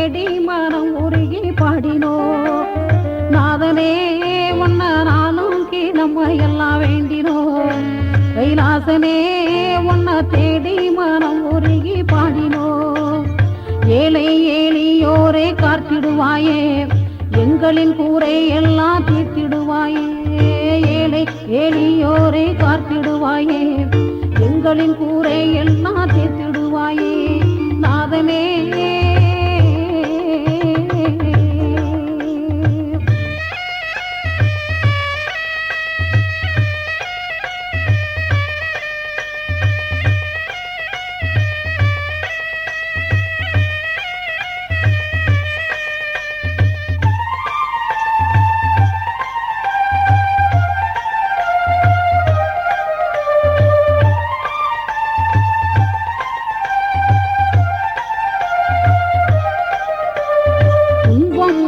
தேடி மனம் உருகி பாடினோ நாதனே உன்ன நானும் நம்ம எல்லாம் வேண்டினோ கைலாசனே உன்னை தேடி மனம் உருகி பாடினோ ஏழை ஏழியோரே காத்திடுவாயே எங்களின் கூரை எல்லாம் தீர்த்திடுவாயே ஏழை ஏழியோரே காத்திடுவாயே எங்களின் கூரை எல்லாம் தீர்த்திடுவாயே நாதனே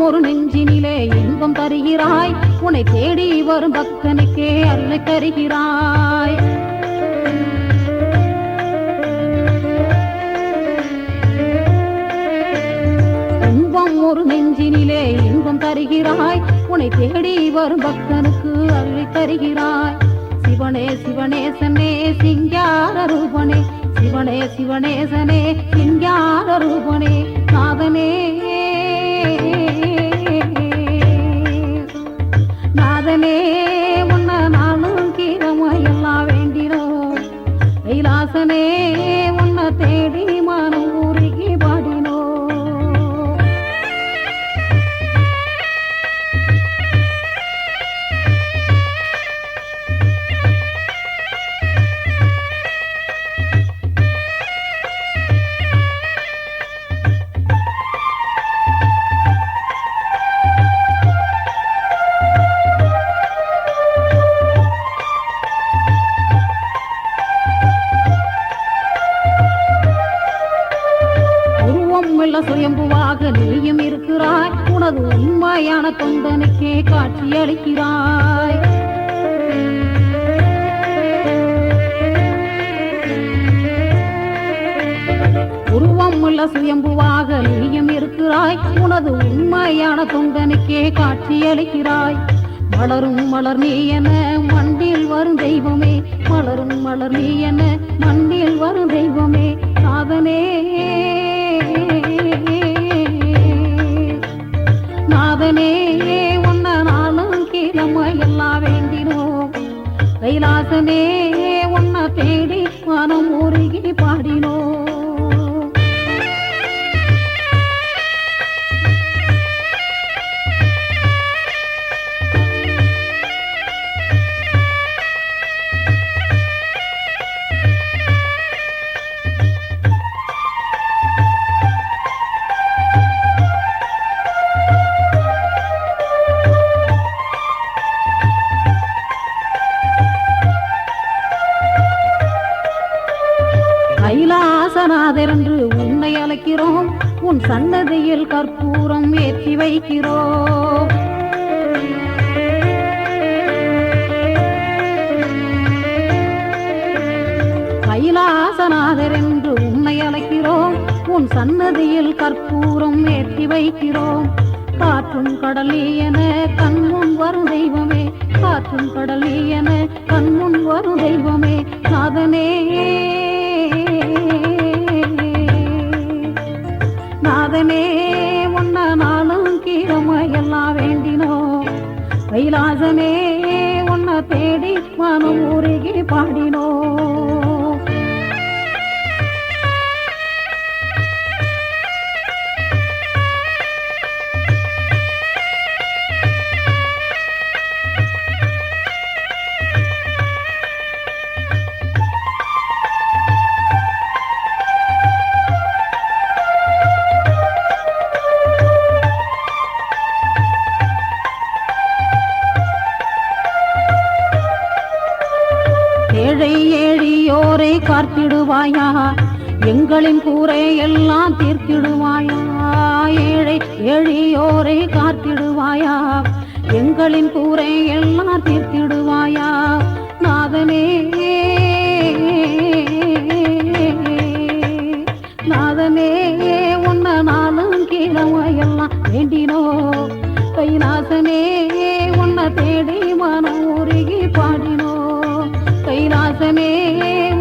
ஒரு நெஞ்சினிலே இன்பம் தருகிறாய் உன்னை தேடி வரும் பக்தனுக்கே அருளை தருகிறாய் இன்பம் ஒரு நெஞ்சினிலே இன்பம் தருகிறாய் உன்னை தேடி வரும் பக்தனுக்கு அருளை தருகிறாய் சிவனே சிவனேசனே சிங்கார ரூபனே சிவனே சிவனேசனே சிங்கார ரூபனே நாதனே நாதனே உன்ன நானும் கீரமையெல்லாம் வேண்டினோ கைலாசனே உன்னை தேடி மனம் உருகி பாடினோ சுயம்புவாக நீயும் இருக்கிறாய் உனது உண்மையான தொண்டனுக்கே காட்சி அளிக்கிறாய் உருவம் உள்ள சுயம்புவாக நீயும் இருக்கிறாய் உனது உண்மையான தொண்டனுக்கே காட்சி அளிக்கிறாய் மலரும் மலர் நீ என மண்டில் வரும் தெய்வமே மலரும் மலர் நீ என மண்டில் வரும் தெய்வமே நாதனே நாதனே உன்ன நாளும் கீழமையெல்லாம் வேண்டினோ கைலாசனே உன்னை தேடி மனம் உருகி பாடினோ கைலாசநாதர் என்று உன்னை அழைக்கிறோம் உன் சன்னதியில் கற்பூரம் ஏற்றி வைக்கிறோம் கைலாசநாதர் என்று உன்னை அழைக்கிறோம் உன் சன்னதியில் கற்பூரம் ஏற்றி வைக்கிறோம் காற்றும் கடல் என கண்முன் வரும் தெய்வமே காற்றும் கடல் என கண்முன் வரும் தெய்வமே நாதனே நாதனே உன்ன நாளும் கீழமையெல்லாம் வேண்டினோ கைலாசனே உன்னை தேடி மனம் உருகி பாடினோ ஏழை ஏழியோரை காத்திடுவாயா எங்களின் கூரை எல்லாம் தீர்த்திடுவாயா ஏழை ஏழியோரை காத்திடுவாயா எங்களின் கூரை எல்லாம் தீர்த்திடுவாயா நாதனே நாதனே உன்ன நாளும் கீழ கைலாசனே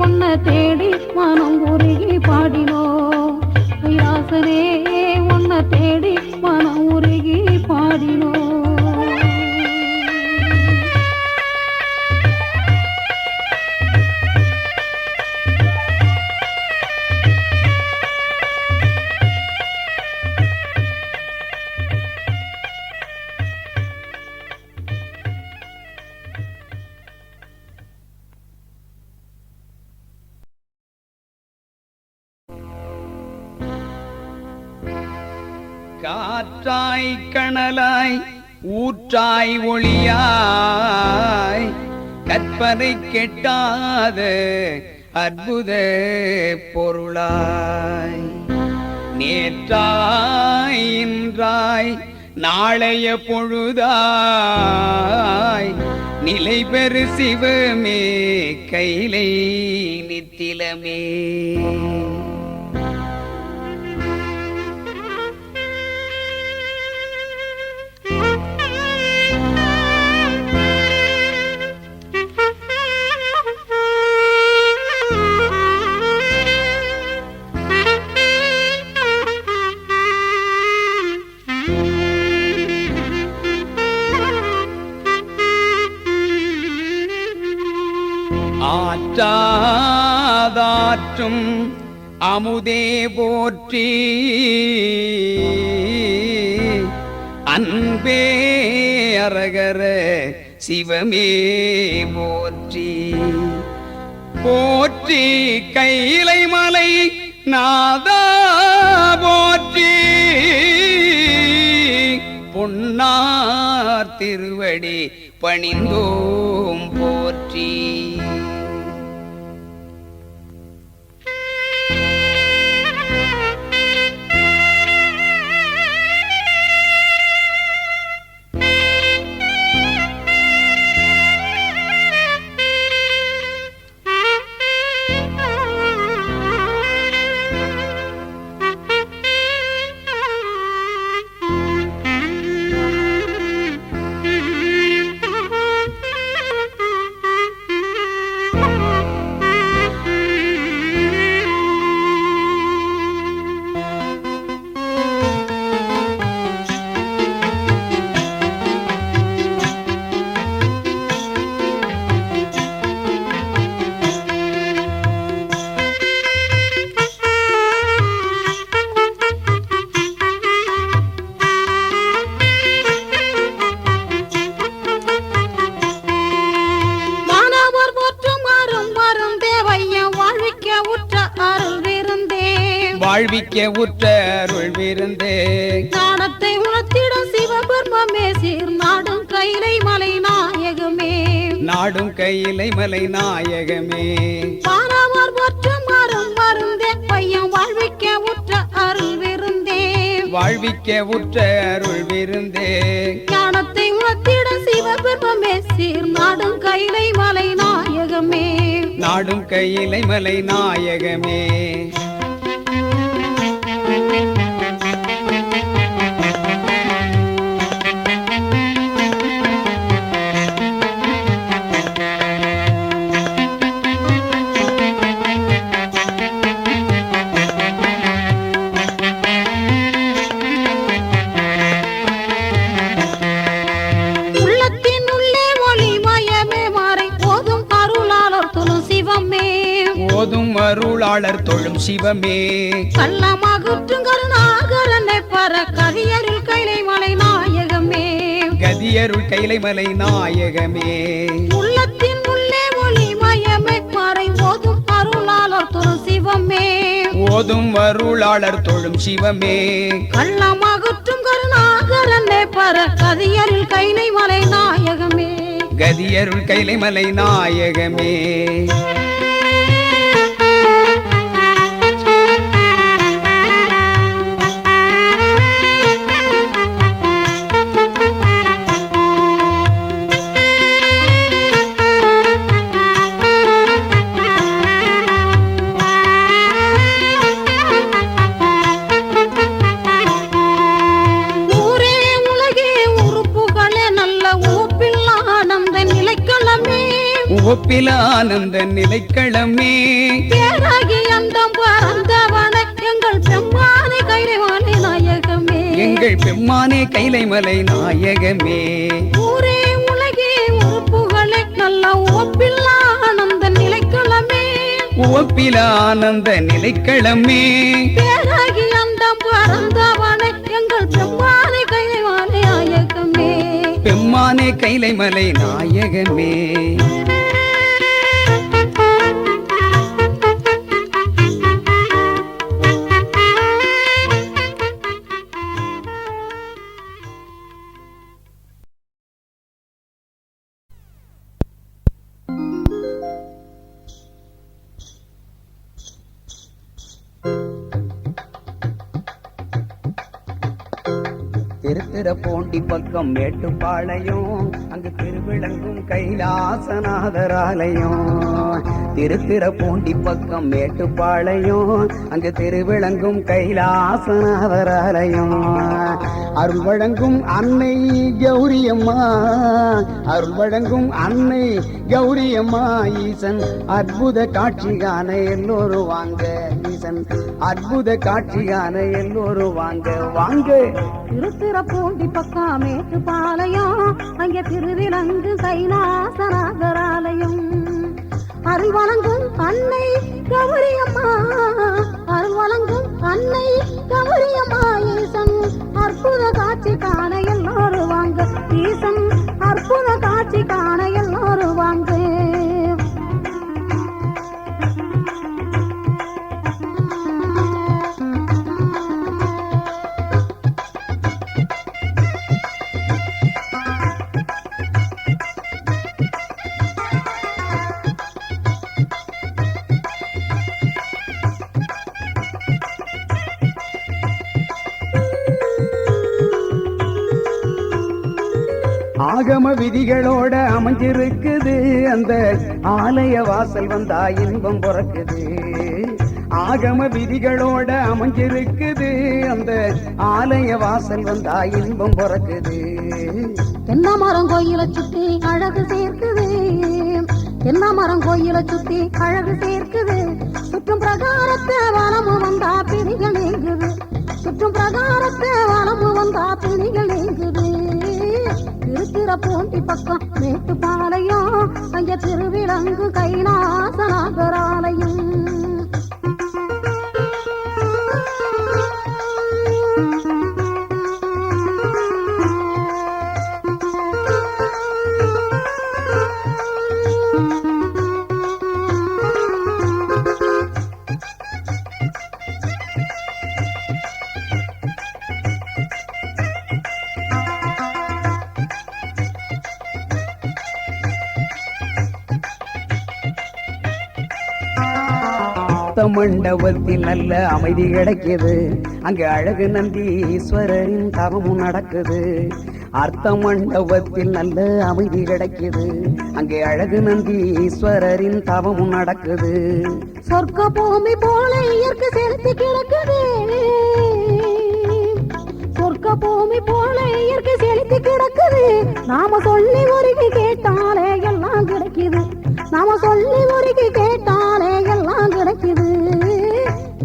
உன்னை தேடி மனம் உருகி பாடினோம். கைலாசனே உன்னை தேடி மனம் உருகி பாடினோம். காற்றாய் கணலாய் ஊற்றாய் ஒளியாய் கற்பனை கெட்டாத அற்புத பொருளாய் நேற்றாய் இன்றாய் நாளைய பொழுதாய் நிலை பெறு சிவமே கைலை நித்திலமே. ஆற்றாதாற்றும் அமுதே போற்றி அன்பே அரகர சிவமே போற்றி போற்றி கைலை மலை நாதா போற்றி பொன்னார் திருவடி பணிந்தோம் போற்றி. வாழ்விக்க உற்ற அருள் விருந்தே ஞானத்தை உணர்த்திடும் சிவபெருமமே சீர் நாடும் கைலை மலை நாயகமே. நாடும் கைலை மலை நாயகமே வானவர் மற்றும் மரும் மருந்தே பையன் வாழ்விக்க உற்ற அருள் விருந்தே. வாழ்விக்க உற்ற அருள் விருந்தே ஞானத்தை உணர்த்திடும் சிவபெருமமே சீர் நாடும் கைலை மலை நாயகமே. நாடும் கைலை மலை நாயகமே அருளாளர் தொழும் சிவமே. கள்ளமாகுற்றும் கருணாகரனை பர கதியருள் கைலை மலை நாயகமே. கதியருள் கைலை மலை நாயகமே உள்ளத்தின் உள்ளே ஒளி மயமே மறை ஓதும் அருளாளர் தொழும் சிவமே. ஓதும் அருளாளர் தொழும் சிவமே. கள்ளமாகுற்றும் கருணாகரனை பர கதியருள் கைலை மலை நாயகமே. கதியருள் கைலை மலை நாயகமே உவப்பில ஆனந்த நிலைக்களமே பேராகி அண்டம் பறந்தவனை எங்கள் பெம்மானை கைலைமலை நாயகமே எங்கள் பெம்மானே கைலைமலை நாயகமே ஊரே உலகே உறுப்புகளே நல்ல உவப்பில் ஆனந்த நிலைக்களமே உவப்பில ஆனந்த நிலைக்களமே பேராகி அண்டம் பறந்தவனை எங்கள் பெம்மானை கைலைமலை நாயகமே பெம்மானே கைலைமலை நாயகமே திருத்துறைப்பூண்டி பக்கம் மேட்டுப்பாளையம் அங்கு திருவிளங்கும் கைலாசநாதர் ஆலயம் திருத்துறைப்பூண்டி பக்கம் மேட்டுப்பாளையம் அங்கு திருவிளங்கும் கைலாசநாதர் ஆலயம் அருள் வழங்கும் அன்னை கௌரியம்மா அருள் வழங்கும் அன்னை கௌரியம்மா ஈசன் அற்புத காட்சி காண எல்லோரும் வாங்க ஈசன் அற்புத காட்சி காண எல்லோரும் வாங்க வாங்க திருத்துறைப்பூண்டி பக்கம் மேட்டுப்பாளையம் அங்கே திருவிலங்கு கைலாசநாதர் ஆலயம் அருள் வழங்கும் அன்னை கௌரியம்மா அருள் வழங்கும் அன்னை கௌரியம்மா ஈசன் அற்புத காட்சி காண எல்லோரும் வாங்க ஈசன் அற்புத காட்சி காண எல்லோரும் வாங்க ஆகம விதிகளோட அமைஞ்சிருக்குது அந்த ஆலய வாசல் வந்தா இன்பம் பிறக்குது ஆகம விதிகளோட அமைஞ்சிருக்குது அந்த ஆலய வாசல் வந்தா இன்பம் பிறக்குது தென்னமரம் கோயில சுத்தி அழகு சேர்க்குது தென்னமரம் கோயில சுத்தி அழகு சேர்க்குது சுற்றும் பிரகாரத்தை வளமு வந்தா பிணிகள் நீங்குது சுற்றும் பிரகாரத்தை வளமு வந்தா பிணிகள் நீங்குது திருத்துறைப்பூண்டி பக்கம் மேட்டுப்பாளையம் அங்க திருவிலங்கு கைலாசநாதர் ஆலயம் மண்டபத்தில் நல்ல அமைதி கிடைக்குது அங்க அழகு நந்தீஸ்வரரின் தவமும் நடக்குது அர்த்த மண்டபத்தில் நல்ல அமைதி கிடைக்குது அங்கே அழகு நந்தீஸ்வரரின் தவமும் நடக்குது சொர்க்க பூமி போல இயற்கை செலுத்தி கிடக்குது சொர்க்க பூமி போல இயற்கை செலுத்தி கிடக்குது நாம சொல்லி ஒருகி கேட்டாலே எல்லாம் கிடைக்குது நாம சொல்லி ஒருகி கேட்டாலே எல்லாம் கிடைக்குது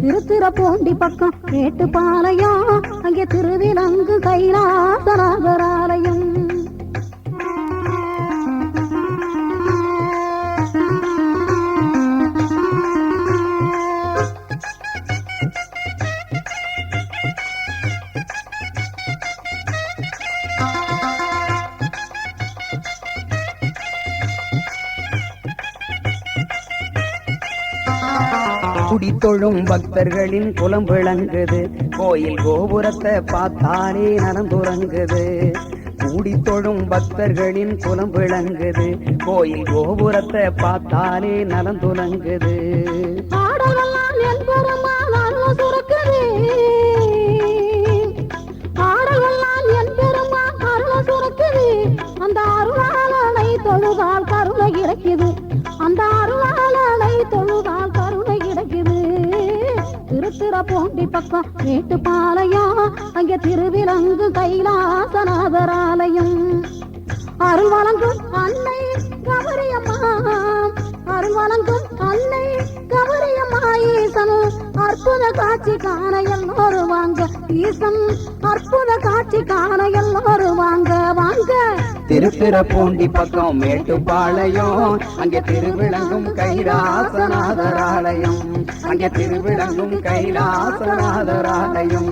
திருத்துறைப்பூண்டி பக்கம் மேட்டுப்பாளையம் அங்கே திருவிலங்கு கைலாசநாதர் ஆலயம் குடித்தொழும் பக்தர்களின் குலம் விளங்குது கோயில் கோபுரத்தை பார்த்தாலே நலந்துறங்குது கூடித்தொழும் பக்தர்களின் குலம் விளங்குது கோயில் கோபுரத்தை பார்த்தாலே நலந்துலங்குது ஆடவெல்லாம் என் பெருமாள் அருள் சுரக்குது ஆடவெல்லாம் என் பெருமாள் அருள் சுரக்குது அந்த அருளாளனை தொழுதால் கருணை கிடைக்குது அந்த அருளாளனை தொழுதால் கருணை கிடைக்குது திருத்துறைப்பூண்டி பக்கம் மேட்டுப்பாளையம் அங்கே திருவிலங்கு கைலாசநாதர் ஆலயம் அருள் வழங்கும் அன்னை கௌரியம்மா அற்புத காட்சி காண எல்லோரும் வாங்க ஈசன் அற்புத காட்சி காண எல்லோரும் வாங்க வாங்க திருத்துறைப்பூண்டி பக்கம் மேட்டுப்பாளையம் அங்கே திருவிளங்கும் கைலாசநாதர் ஆலயம் அங்கே திருவிளங்கும் கைலாசநாதர் ஆலயம்